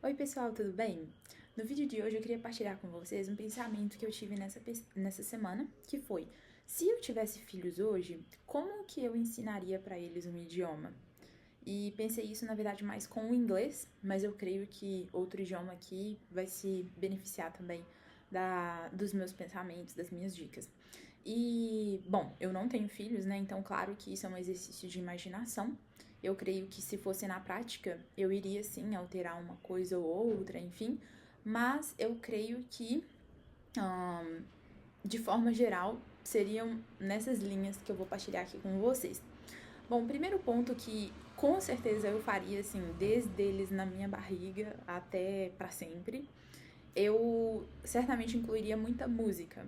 Oi pessoal, tudo bem? No vídeo de hoje eu queria partilhar com vocês um pensamento que eu tive nessa semana, que foi: se eu tivesse filhos hoje, como que eu ensinaria para eles um idioma? E pensei isso, na verdade, mais com o inglês, mas eu creio que outro idioma aqui vai se beneficiar também dos meus pensamentos, das minhas dicas. E, bom, eu não tenho filhos, né? Então, claro que isso é um exercício de imaginação. Eu creio que se fosse na prática, eu iria sim alterar uma coisa ou outra, enfim. Mas eu creio que, de forma geral, seriam nessas linhas que eu vou partilhar aqui com vocês. Bom, o primeiro ponto que com certeza eu faria, assim, desde eles na minha barriga até pra sempre, eu certamente incluiria muita música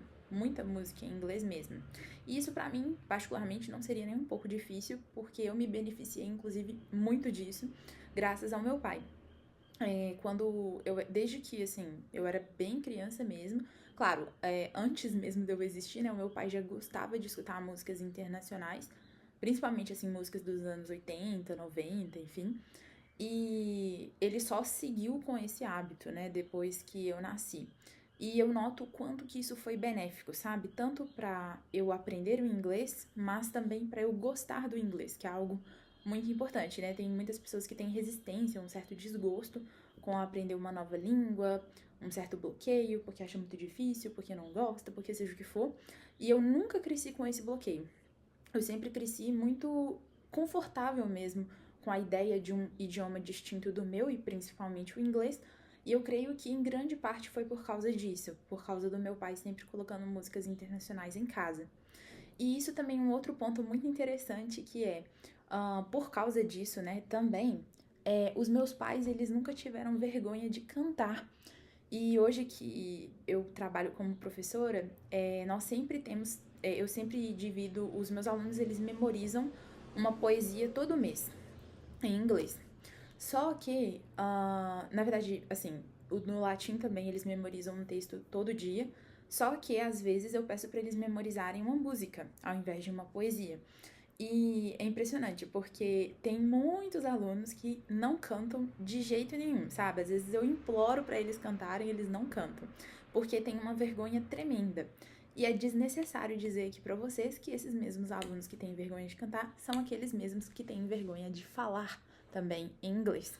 em inglês mesmo. E isso pra mim, particularmente, não seria nem um pouco difícil, porque eu me beneficiei, inclusive, muito disso, graças ao meu pai. Desde que, assim, eu era bem criança mesmo, claro, antes mesmo de eu existir, né, o meu pai já gostava de escutar músicas internacionais, principalmente, assim, músicas dos anos 80, 90, enfim, e ele só seguiu com esse hábito, né, depois que eu nasci. E eu noto o quanto que isso foi benéfico, sabe? Tanto para eu aprender o inglês, mas também para eu gostar do inglês, que é algo muito importante, né? Tem muitas pessoas que têm resistência, um certo desgosto com aprender uma nova língua, um certo bloqueio, porque acha muito difícil, porque não gosta, porque seja o que for. E eu nunca cresci com esse bloqueio. Eu sempre cresci muito confortável mesmo com a ideia de um idioma distinto do meu e principalmente o inglês. E eu creio que em grande parte foi por causa disso, por causa do meu pai sempre colocando músicas internacionais em casa. E isso também é um outro ponto muito interessante que é, por causa disso, né, também, os meus pais, eles nunca tiveram vergonha de cantar. E hoje que eu trabalho como professora, nós sempre temos, eu sempre divido, os meus alunos, eles memorizam uma poesia todo mês, em inglês. Só que, na verdade, assim, no latim também eles memorizam um texto todo dia, só que às vezes eu peço para eles memorizarem uma música, ao invés de uma poesia. E é impressionante, porque tem muitos alunos que não cantam de jeito nenhum, sabe? Às vezes eu imploro para eles cantarem e eles não cantam, porque tem uma vergonha tremenda. E é desnecessário dizer aqui para vocês que esses mesmos alunos que têm vergonha de cantar são aqueles mesmos que têm vergonha de falar também em inglês.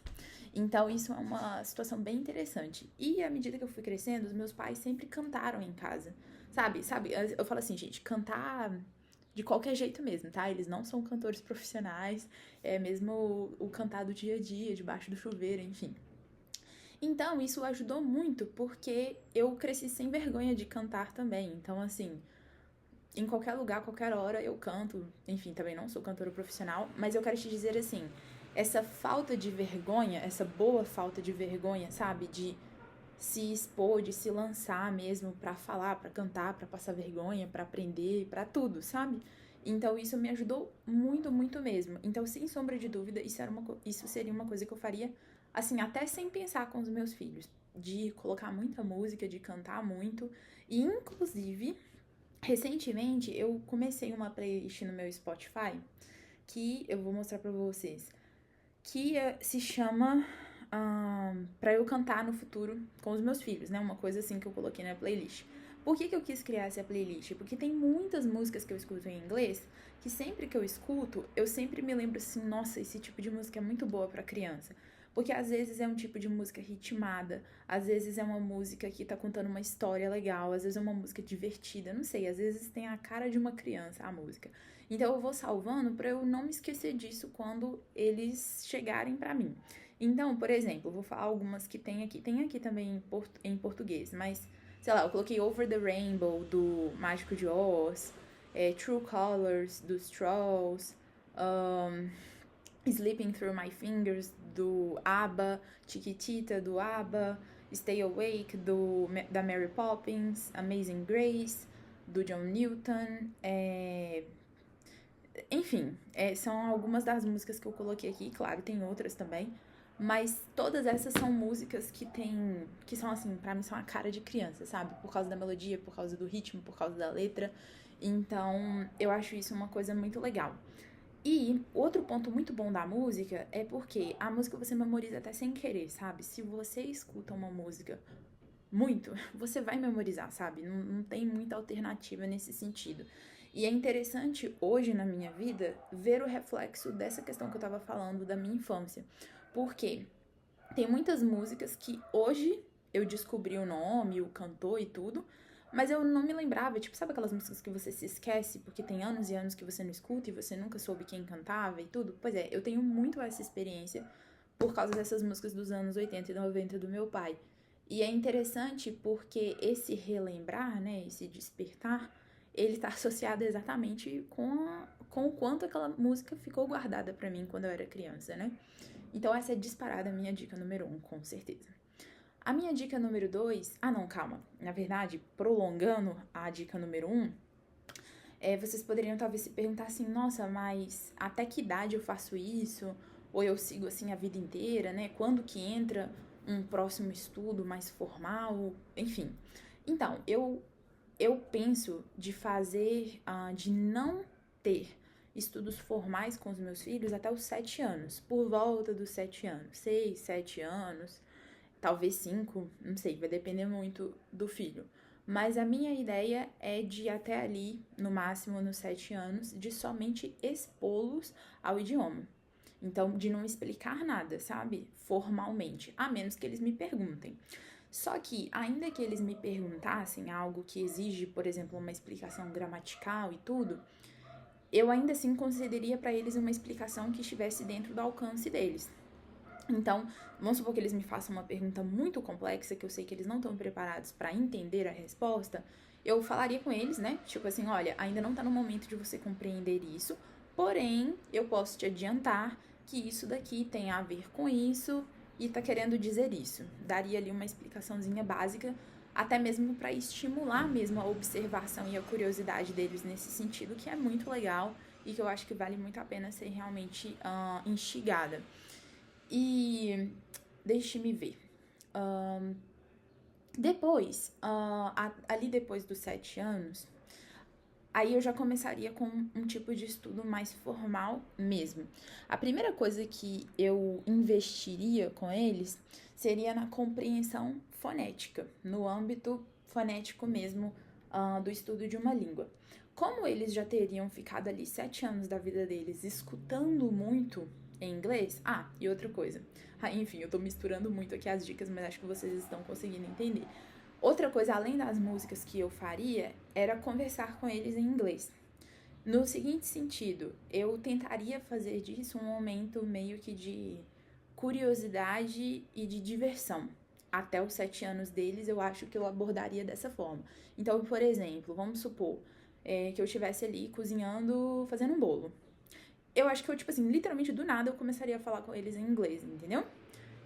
Então isso é uma situação bem interessante. E à medida que eu fui crescendo, os meus pais sempre cantaram em casa. Sabe, eu falo assim, gente, cantar de qualquer jeito mesmo, tá? Eles não são cantores profissionais, é mesmo o cantar do dia a dia, debaixo do chuveiro, enfim. Então, isso ajudou muito, porque eu cresci sem vergonha de cantar também. Então, assim, em qualquer lugar, qualquer hora eu canto. Enfim, também não sou cantora profissional, mas eu quero te dizer assim, essa falta de vergonha, essa boa falta de vergonha, sabe? De se expor, de se lançar mesmo pra falar, pra cantar, pra passar vergonha, pra aprender, pra tudo, sabe? Então isso me ajudou muito, muito mesmo. Então, sem sombra de dúvida, isso seria uma coisa que eu faria, assim, até sem pensar com os meus filhos. De colocar muita música, de cantar muito. E, inclusive, recentemente eu comecei uma playlist no meu Spotify que eu vou mostrar pra vocês que se chama Pra eu cantar no futuro com os meus filhos, né? Uma coisa assim que eu coloquei na playlist. Por que eu quis criar essa playlist? Porque tem muitas músicas que eu escuto em inglês que sempre que eu escuto, eu sempre me lembro assim, nossa, esse tipo de música é muito boa pra criança. Porque às vezes é um tipo de música ritmada, às vezes é uma música que tá contando uma história legal, às vezes é uma música divertida, não sei, às vezes tem a cara de uma criança a música. Então eu vou salvando para eu não me esquecer disso quando eles chegarem para mim. Então, por exemplo, eu vou falar algumas que tem aqui também em português, mas sei lá, eu coloquei Over the Rainbow do Mágico de Oz, True Colors do Strauss, um, Sleeping Through My Fingers do ABBA, Chiquitita do ABBA, Stay Awake da Mary Poppins, Amazing Grace do John Newton, enfim, são algumas das músicas que eu coloquei aqui, claro, tem outras também, mas todas essas são músicas que são assim, pra mim são a cara de criança, sabe? Por causa da melodia, por causa do ritmo, por causa da letra. Então, eu acho isso uma coisa muito legal. E outro ponto muito bom da música é porque a música você memoriza até sem querer, sabe? Se você escuta uma música muito, você vai memorizar, sabe? Não tem muita alternativa nesse sentido. E é interessante hoje na minha vida ver o reflexo dessa questão que eu tava falando da minha infância. Porque tem muitas músicas que hoje eu descobri o nome, o cantor e tudo, mas eu não me lembrava. Tipo, sabe aquelas músicas que você se esquece porque tem anos e anos que você não escuta e você nunca soube quem cantava e tudo? Pois é, eu tenho muito essa experiência por causa dessas músicas dos anos 80 e 90 do meu pai. E é interessante porque esse relembrar, né, esse despertar, ele tá associado exatamente com o quanto aquela música ficou guardada pra mim quando eu era criança, né? Então essa é disparada a minha dica número 1, com certeza. A minha dica número 2... Ah, não, calma. Na verdade, prolongando a dica número 1, vocês poderiam talvez se perguntar assim, nossa, mas até que idade eu faço isso? Ou eu sigo assim a vida inteira, né? Quando que entra um próximo estudo mais formal? Enfim. Então, eu penso de fazer, de não ter estudos formais com os meus filhos até os 7 anos, por volta dos 7 anos, 6, 7 anos, talvez 5, não sei, vai depender muito do filho. Mas a minha ideia é de até ali, no máximo nos 7 anos, de somente expô-los ao idioma. Então, de não explicar nada, sabe? Formalmente, a menos que eles me perguntem. Só que, ainda que eles me perguntassem algo que exige, por exemplo, uma explicação gramatical e tudo, eu ainda assim concederia para eles uma explicação que estivesse dentro do alcance deles. Então, vamos supor que eles me façam uma pergunta muito complexa, que eu sei que eles não estão preparados para entender a resposta, eu falaria com eles, né? Tipo assim, olha, ainda não tá no momento de você compreender isso, porém, eu posso te adiantar que isso daqui tem a ver com isso e tá querendo dizer isso. Daria ali uma explicaçãozinha básica, até mesmo para estimular mesmo a observação e a curiosidade deles nesse sentido, que é muito legal e que eu acho que vale muito a pena ser realmente instigada. E deixe-me ver. Depois, ali depois dos 7 anos, aí eu já começaria com um tipo de estudo mais formal mesmo. A primeira coisa que eu investiria com eles seria na compreensão fonética, no âmbito fonético mesmo, do estudo de uma língua. Como eles já teriam ficado ali 7 anos da vida deles escutando muito em inglês, e outra coisa. Enfim, eu tô misturando muito aqui as dicas, mas acho que vocês estão conseguindo entender. Outra coisa, além das músicas que eu faria, era conversar com eles em inglês. No seguinte sentido, eu tentaria fazer disso um momento meio que de curiosidade e de diversão. Até os 7 anos deles, eu acho que eu abordaria dessa forma. Então, por exemplo, vamos supor que eu estivesse ali cozinhando, fazendo um bolo. Eu acho que eu, tipo assim, literalmente do nada eu começaria a falar com eles em inglês, entendeu?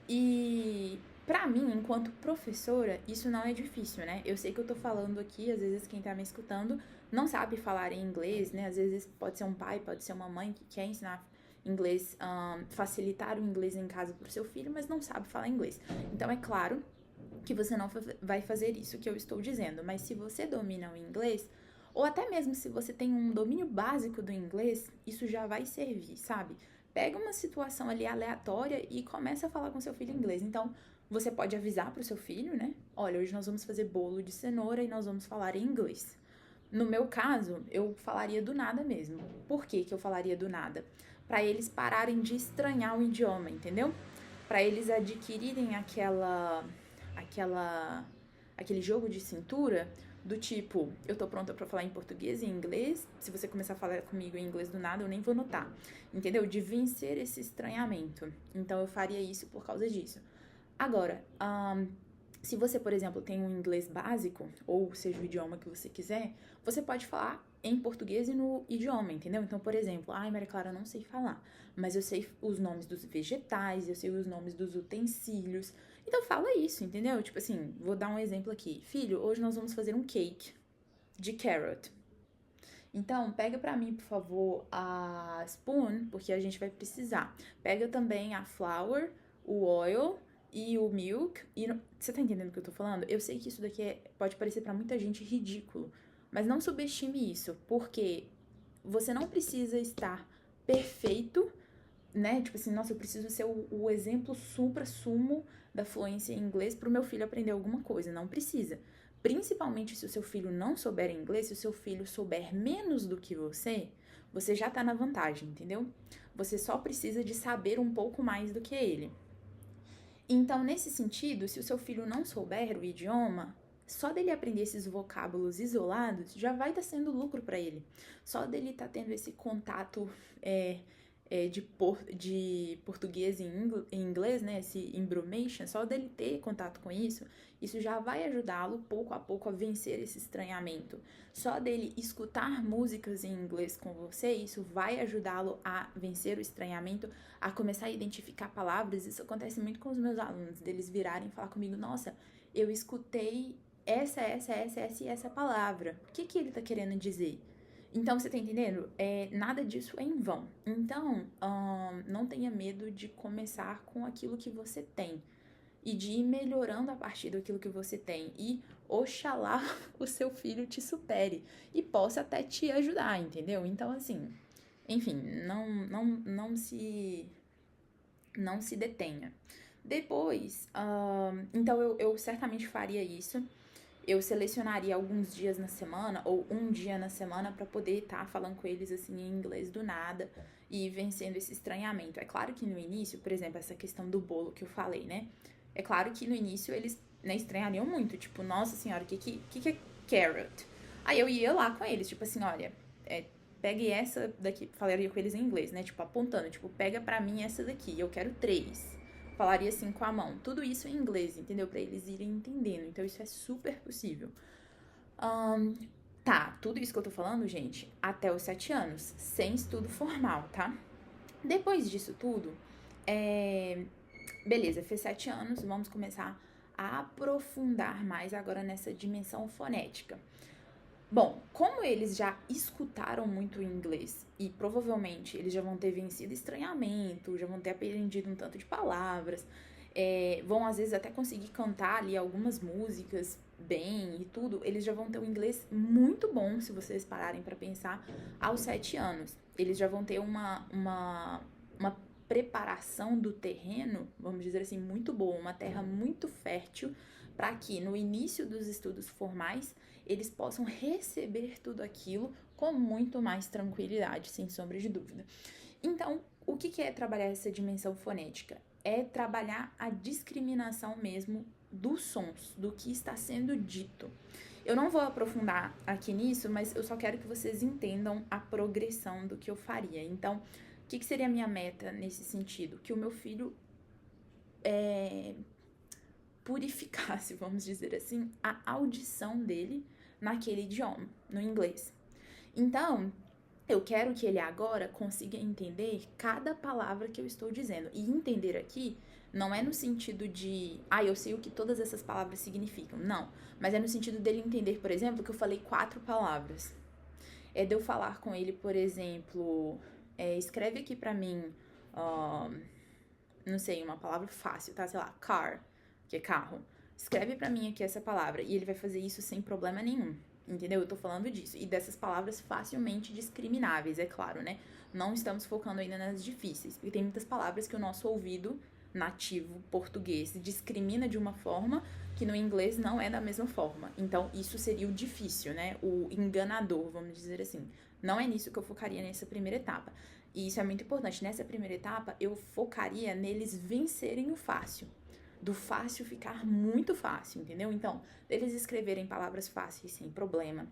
E pra mim, enquanto professora, isso não é difícil, né? Eu sei que eu tô falando aqui, às vezes quem tá me escutando não sabe falar em inglês, né? Às vezes pode ser um pai, pode ser uma mãe que quer ensinar inglês, facilitar o inglês em casa pro seu filho, mas não sabe falar inglês. Então é claro que você não vai fazer isso que eu estou dizendo, mas se você domina o inglês, ou até mesmo se você tem um domínio básico do inglês, isso já vai servir, sabe? Pega uma situação ali aleatória e começa a falar com seu filho em inglês. Então, você pode avisar pro seu filho, né? Olha, hoje nós vamos fazer bolo de cenoura e nós vamos falar em inglês. No meu caso, eu falaria do nada mesmo. Por que eu falaria do nada? Para eles pararem de estranhar o idioma, entendeu? Para eles adquirirem aquele jogo de cintura do tipo, eu tô pronta pra falar em português e em inglês, se você começar a falar comigo em inglês do nada, eu nem vou notar, entendeu? De vencer esse estranhamento. Então, eu faria isso por causa disso. Agora, se você, por exemplo, tem um inglês básico, ou seja, o idioma que você quiser, você pode falar em português e no idioma, entendeu? Então, por exemplo, Maria Clara, eu não sei falar, mas eu sei os nomes dos vegetais, eu sei os nomes dos utensílios. Então, fala isso, entendeu? Tipo assim, vou dar um exemplo aqui. Filho, hoje nós vamos fazer um cake de carrot. Então, pega pra mim, por favor, a spoon, porque a gente vai precisar. Pega também a flour, o oil e o milk. Você tá entendendo o que eu tô falando? Eu sei que isso daqui pode parecer pra muita gente ridículo, mas não subestime isso, porque você não precisa estar perfeito, né? Tipo assim, nossa, eu preciso ser o exemplo supra-sumo da fluência em inglês pro meu filho aprender alguma coisa. Não precisa. Principalmente se o seu filho não souber inglês, se o seu filho souber menos do que você já tá na vantagem, entendeu? Você só precisa de saber um pouco mais do que ele. Então, nesse sentido, se o seu filho não souber o idioma, só dele aprender esses vocábulos isolados já vai estar sendo lucro para ele. Só dele estar tendo esse contato de português em inglês, né? Esse embromation, só dele ter contato com isso já vai ajudá-lo pouco a pouco a vencer esse estranhamento. Só dele escutar músicas em inglês com você, isso vai ajudá-lo a vencer o estranhamento, a começar a identificar palavras. Isso acontece muito com os meus alunos, deles virarem e falar comigo, nossa, eu escutei essa palavra. O que ele tá querendo dizer? Então, você tá entendendo? Nada disso é em vão. Então, não tenha medo de começar com aquilo que você tem. E de ir melhorando a partir daquilo que você tem. E oxalá o seu filho te supere. E possa até te ajudar, entendeu? Então, assim, enfim, não se detenha. Depois, então eu certamente faria isso. Eu selecionaria alguns dias na semana, ou um dia na semana, para poder estar falando com eles assim em inglês do nada e vencendo esse estranhamento. É claro que no início, por exemplo, essa questão do bolo que eu falei, né? É claro que no início eles, né, estranhariam muito, tipo, nossa senhora, o que é carrot? Aí eu ia lá com eles, tipo assim, olha, pegue essa daqui, falaria com eles em inglês, né? Tipo, apontando, tipo, pega pra mim essa daqui, eu quero 3. Falaria assim com a mão. Tudo isso em inglês, entendeu? Pra eles irem entendendo. Então, isso é super possível. Tá, tudo isso que eu tô falando, gente, até os 7 anos, sem estudo formal, tá? Depois disso tudo, beleza, fez 7 anos, vamos começar a aprofundar mais agora nessa dimensão fonética. Bom, como eles já escutaram muito inglês e provavelmente eles já vão ter vencido estranhamento, já vão ter aprendido um tanto de palavras, vão às vezes até conseguir cantar ali algumas músicas bem e tudo, eles já vão ter um inglês muito bom, se vocês pararem para pensar, aos 7 anos. Eles já vão ter uma preparação do terreno, vamos dizer assim, muito boa, uma terra muito fértil, para que no início dos estudos formais eles possam receber tudo aquilo com muito mais tranquilidade, sem sombra de dúvida. Então, o que é trabalhar essa dimensão fonética? É trabalhar a discriminação mesmo dos sons, do que está sendo dito. Eu não vou aprofundar aqui nisso, mas eu só quero que vocês entendam a progressão do que eu faria. Então, o que seria a minha meta nesse sentido? Que o meu filho purificasse, vamos dizer assim, a audição dele naquele idioma, no inglês. Então, eu quero que ele agora consiga entender cada palavra que eu estou dizendo. E entender aqui não é no sentido de, eu sei o que todas essas palavras significam. Não, mas é no sentido dele entender, por exemplo, que eu falei 4 palavras. É de eu falar com ele, por exemplo, escreve aqui pra mim, não sei, uma palavra fácil, tá? Sei lá, car, que é carro. Escreve pra mim aqui essa palavra. E ele vai fazer isso sem problema nenhum. Entendeu? Eu tô falando disso. E dessas palavras facilmente discrimináveis, é claro, né? Não estamos focando ainda nas difíceis. Porque tem muitas palavras que o nosso ouvido nativo português discrimina de uma forma que no inglês não é da mesma forma. Então, isso seria o difícil, né? O enganador, vamos dizer assim. Não é nisso que eu focaria nessa primeira etapa. E isso é muito importante. Nessa primeira etapa, eu focaria neles vencerem o fácil. Do fácil ficar muito fácil, entendeu? Então, deles escreverem palavras fáceis sem problema,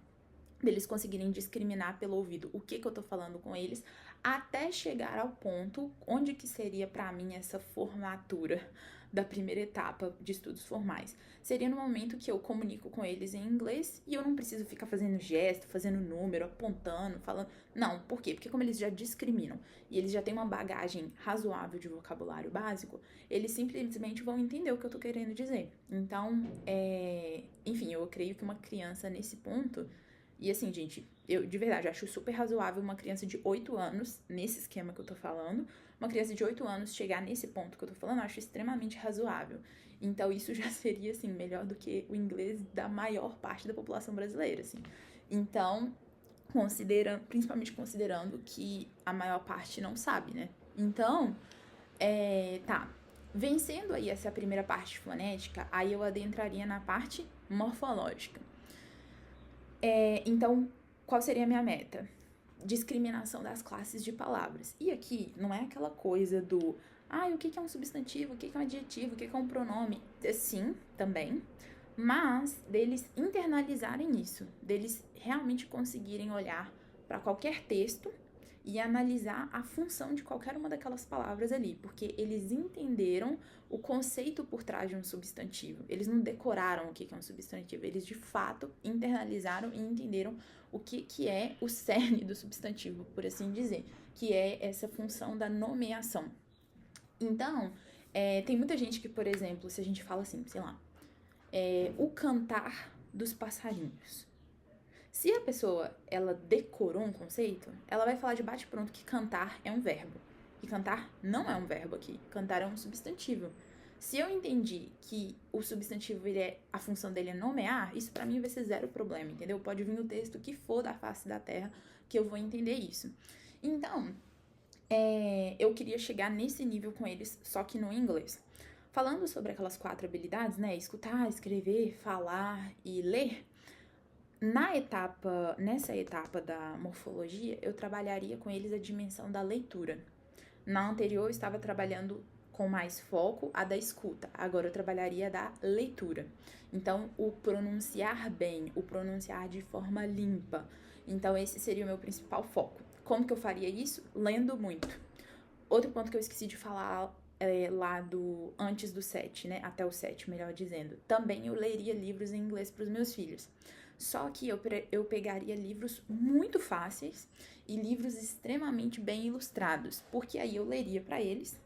deles conseguirem discriminar pelo ouvido o que eu tô falando com eles, até chegar ao ponto onde que seria para mim essa formatura da primeira etapa de estudos formais. Seria no momento que eu comunico com eles em inglês e eu não preciso ficar fazendo gesto, fazendo número, apontando, falando. Não, por quê? Porque como eles já discriminam e eles já têm uma bagagem razoável de vocabulário básico, eles simplesmente vão entender o que eu tô querendo dizer. Então, enfim, eu creio que uma criança nesse ponto. E assim, gente, eu de verdade acho super razoável uma criança de 8 anos, nesse esquema que eu tô falando, uma criança de 8 anos chegar nesse ponto que eu tô falando, eu acho extremamente razoável. Então, isso já seria, assim, melhor do que o inglês da maior parte da população brasileira, assim. Então, principalmente considerando que a maior parte não sabe, né? Então, tá. Vencendo aí essa primeira parte fonética, aí eu adentraria na parte morfológica. Então, qual seria a minha meta? Discriminação das classes de palavras. E aqui não é aquela coisa do o que é um substantivo, o que é um adjetivo, o que é um pronome. Sim, também. Mas deles internalizarem isso, deles realmente conseguirem olhar para qualquer texto e analisar a função de qualquer uma daquelas palavras ali, porque eles entenderam o conceito por trás de um substantivo. Eles não decoraram o que é um substantivo, eles de fato internalizaram e entenderam o que é o cerne do substantivo, por assim dizer, que é essa função da nomeação. Então, tem muita gente que, por exemplo, se a gente fala assim, sei lá, o cantar dos passarinhos. Se a pessoa, ela decorou um conceito, ela vai falar de bate-pronto que cantar é um verbo. E cantar não é um verbo aqui. Cantar é um substantivo. Se eu entendi que o substantivo, a função dele é nomear, isso pra mim vai ser zero problema, entendeu? Pode vir o texto que for da face da terra que eu vou entender isso. Então, eu queria chegar nesse nível com eles, só que no inglês. Falando sobre aquelas 4 habilidades, né? Escutar, escrever, falar e ler. Nessa etapa da morfologia, eu trabalharia com eles a dimensão da leitura. Na anterior, eu estava trabalhando com mais foco a da escuta. Agora, eu trabalharia a da leitura. Então, o pronunciar bem, o pronunciar de forma limpa. Então, esse seria o meu principal foco. Como que eu faria isso? Lendo muito. Outro ponto que eu esqueci de falar lá antes do 7, né? Até o 7, melhor dizendo. Também eu leria livros em inglês para os meus filhos. Só que eu pegaria livros muito fáceis e livros extremamente bem ilustrados, porque aí eu leria para eles.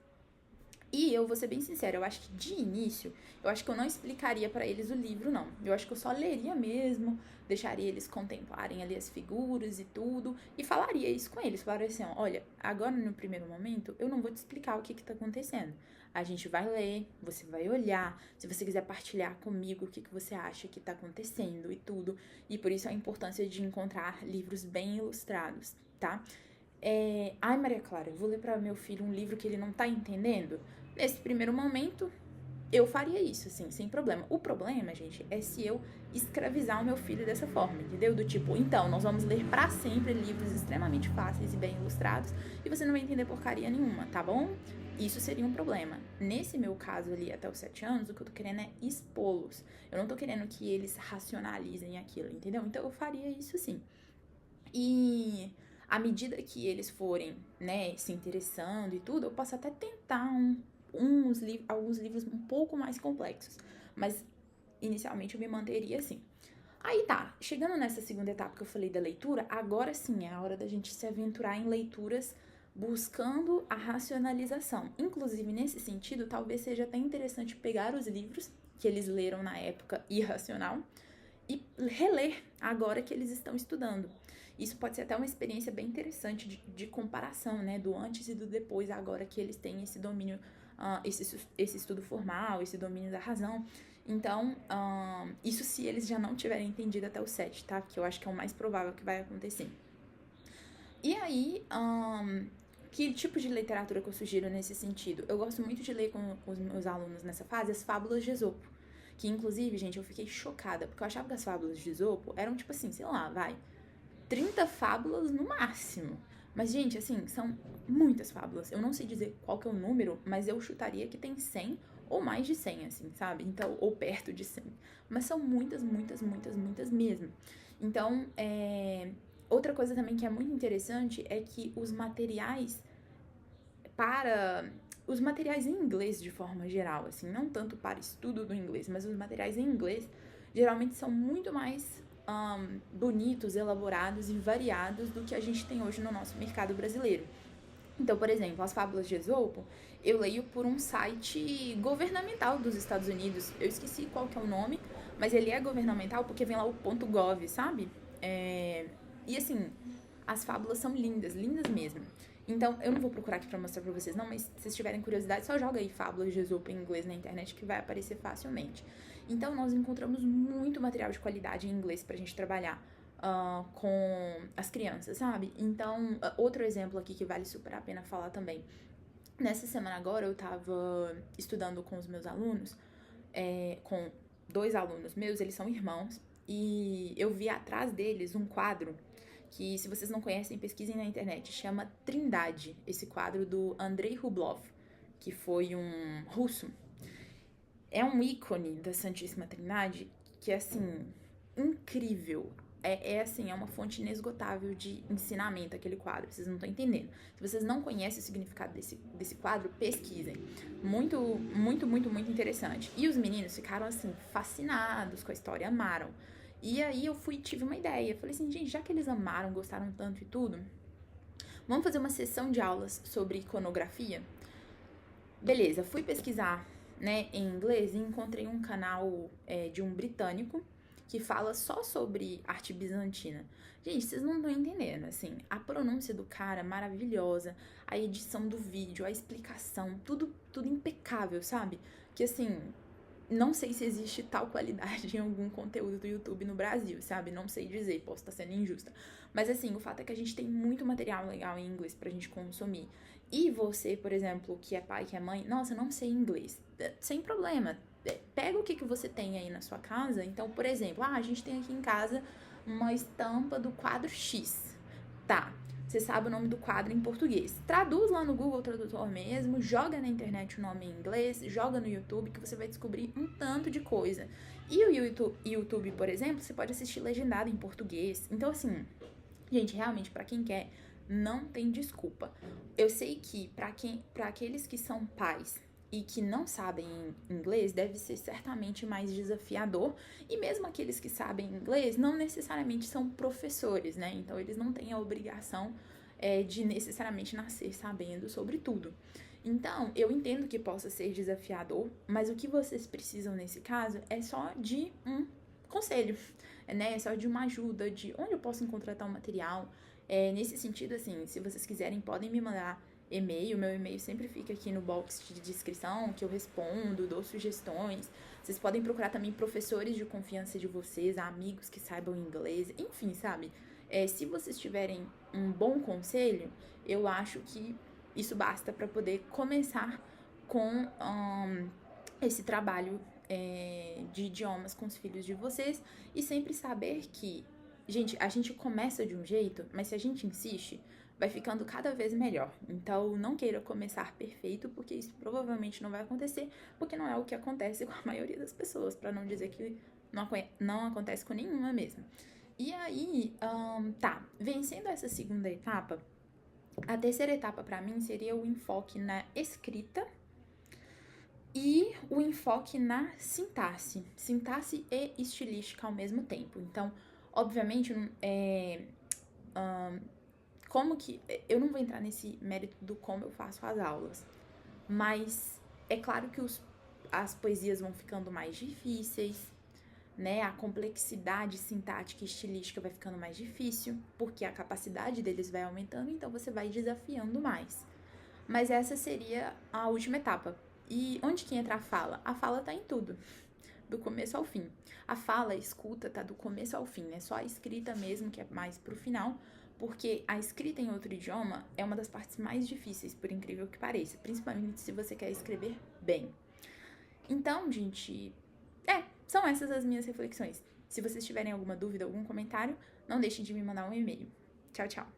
E eu vou ser bem sincera, eu acho que de início, eu acho que eu não explicaria para eles o livro, não. Eu acho que eu só leria mesmo, deixaria eles contemplarem ali as figuras e tudo, e falaria isso com eles. Falaria assim, olha, agora no primeiro momento, eu não vou te explicar o que tá acontecendo. A gente vai ler, você vai olhar, se você quiser partilhar comigo o que você acha que tá acontecendo e tudo. E por isso a importância de encontrar livros bem ilustrados, tá? Ai, Maria Clara, eu vou ler para meu filho um livro que ele não tá entendendo? Nesse primeiro momento, eu faria isso, assim, sem problema. O problema, gente, é se eu escravizar o meu filho dessa forma, entendeu? Do tipo, então, nós vamos ler pra sempre livros extremamente fáceis e bem ilustrados e você não vai entender porcaria nenhuma, tá bom? Isso seria um problema. Nesse meu caso ali, até os 7 anos, o que eu tô querendo é expô-los. Eu não tô querendo que eles racionalizem aquilo, entendeu? Então, eu faria isso sim. E à medida que eles forem, né, se interessando e tudo, eu posso até tentar alguns livros um pouco mais complexos. Mas, inicialmente, eu me manteria assim. Aí tá, chegando nessa segunda etapa que eu falei da leitura, agora sim é a hora da gente se aventurar em leituras buscando a racionalização. Inclusive, nesse sentido, talvez seja até interessante pegar os livros que eles leram na época irracional e reler agora que eles estão estudando. Isso pode ser até uma experiência bem interessante de comparação, né? Do antes e do depois, agora que eles têm esse domínio, esse estudo formal, esse domínio da razão. Então, isso se eles já não tiverem entendido até o 7, tá? Que eu acho que é o mais provável que vai acontecer. E aí, que tipo de literatura que eu sugiro nesse sentido? Eu gosto muito de ler com os meus alunos nessa fase as fábulas de Esopo. Que, inclusive, gente, eu fiquei chocada, porque eu achava que as fábulas de Esopo eram, tipo assim, sei lá, 30 fábulas no máximo. Mas, gente, assim, são muitas fábulas. Eu não sei dizer qual que é o número, mas eu chutaria que tem 100 ou mais de 100, assim, sabe? Então, ou perto de 100. Mas são muitas, muitas, muitas, muitas mesmo. Então, outra coisa também que é muito interessante é que os materiais em inglês, de forma geral, assim, não tanto para estudo do inglês, mas os materiais em inglês geralmente são muito mais bonitos, elaborados e variados do que a gente tem hoje no nosso mercado brasileiro. Então, por exemplo, as fábulas de Esopo, eu leio por um site governamental dos Estados Unidos. Eu esqueci qual que é o nome, mas ele é governamental porque vem lá o .gov, sabe? E assim, as fábulas são lindas, lindas mesmo. Então, eu não vou procurar aqui pra mostrar pra vocês não, mas se vocês tiverem curiosidade, só joga aí fábulas de Esopo em inglês na internet que vai aparecer facilmente. Então, nós encontramos muito material de qualidade em inglês pra gente trabalhar. com as crianças, sabe? Então, outro exemplo aqui que vale super a pena falar também. Nessa semana agora eu tava estudando com os meus alunos, com 2 alunos meus, eles são irmãos, e eu vi atrás deles um quadro que, se vocês não conhecem, pesquisem na internet, chama Trindade, esse quadro do Andrei Rublev, que foi um russo. É um ícone da Santíssima Trindade que é, assim, incrível. Assim, é uma fonte inesgotável de ensinamento aquele quadro, vocês não estão entendendo. Se vocês não conhecem o significado desse quadro, pesquisem. Muito, muito, muito, muito interessante. E os meninos ficaram, assim, fascinados com a história, amaram. E aí eu tive uma ideia. Falei assim, gente, já que eles amaram, gostaram tanto e tudo, vamos fazer uma sessão de aulas sobre iconografia? Beleza, fui pesquisar, né, em inglês e encontrei um canal de um britânico que fala só sobre arte bizantina. Gente, vocês não estão entendendo, assim, a pronúncia do cara maravilhosa, a edição do vídeo, a explicação, tudo impecável, sabe? Que, assim, não sei se existe tal qualidade em algum conteúdo do YouTube no Brasil, sabe? Não sei dizer, posso estar sendo injusta. Mas, assim, o fato é que a gente tem muito material legal em inglês pra gente consumir. E você, por exemplo, que é pai, que é mãe, nossa, não sei inglês. Sem problema. Pega o que você tem aí na sua casa. Então, por exemplo, a gente tem aqui em casa uma estampa do quadro X. Tá, você sabe o nome do quadro em português. Traduz lá no Google Tradutor mesmo, joga na internet o nome em inglês, joga no YouTube que você vai descobrir um tanto de coisa. E o YouTube, por exemplo, você pode assistir legendado em português. Então, assim, gente, realmente, pra quem quer, não tem desculpa. Eu sei que para aqueles que são pais e que não sabem inglês, deve ser certamente mais desafiador. E mesmo aqueles que sabem inglês, não necessariamente são professores, né? Então, eles não têm a obrigação de necessariamente nascer sabendo sobre tudo. Então, eu entendo que possa ser desafiador, mas o que vocês precisam nesse caso é só de um conselho, né? É só de uma ajuda, de onde eu posso encontrar tal material. Nesse sentido, assim, se vocês quiserem, podem me mandar e-mail. Meu e-mail sempre fica aqui no box de descrição, que eu respondo, dou sugestões. Vocês podem procurar também professores de confiança de vocês, amigos que saibam inglês, enfim, sabe? Se vocês tiverem um bom conselho, eu acho que isso basta para poder começar com esse trabalho de idiomas com os filhos de vocês, e sempre saber que, gente, a gente começa de um jeito, mas se a gente insiste, vai ficando cada vez melhor. Então, não queira começar perfeito, porque isso provavelmente não vai acontecer, porque não é o que acontece com a maioria das pessoas, para não dizer que não acontece com nenhuma mesmo. E aí, vencendo essa segunda etapa, a terceira etapa para mim seria o enfoque na escrita e o enfoque na sintaxe e estilística ao mesmo tempo. Então, obviamente, como que... Eu não vou entrar nesse mérito do como eu faço as aulas, mas é claro que as poesias vão ficando mais difíceis, né? A complexidade sintática e estilística vai ficando mais difícil, porque a capacidade deles vai aumentando, então você vai desafiando mais. Mas essa seria a última etapa. E onde que entra a fala? A fala tá em tudo, do começo ao fim. A fala, a escuta, tá do começo ao fim, é só a escrita mesmo que é mais pro final, porque a escrita em outro idioma é uma das partes mais difíceis, por incrível que pareça, principalmente se você quer escrever bem. Então, gente, são essas as minhas reflexões. Se vocês tiverem alguma dúvida, algum comentário, não deixem de me mandar um e-mail. Tchau, tchau!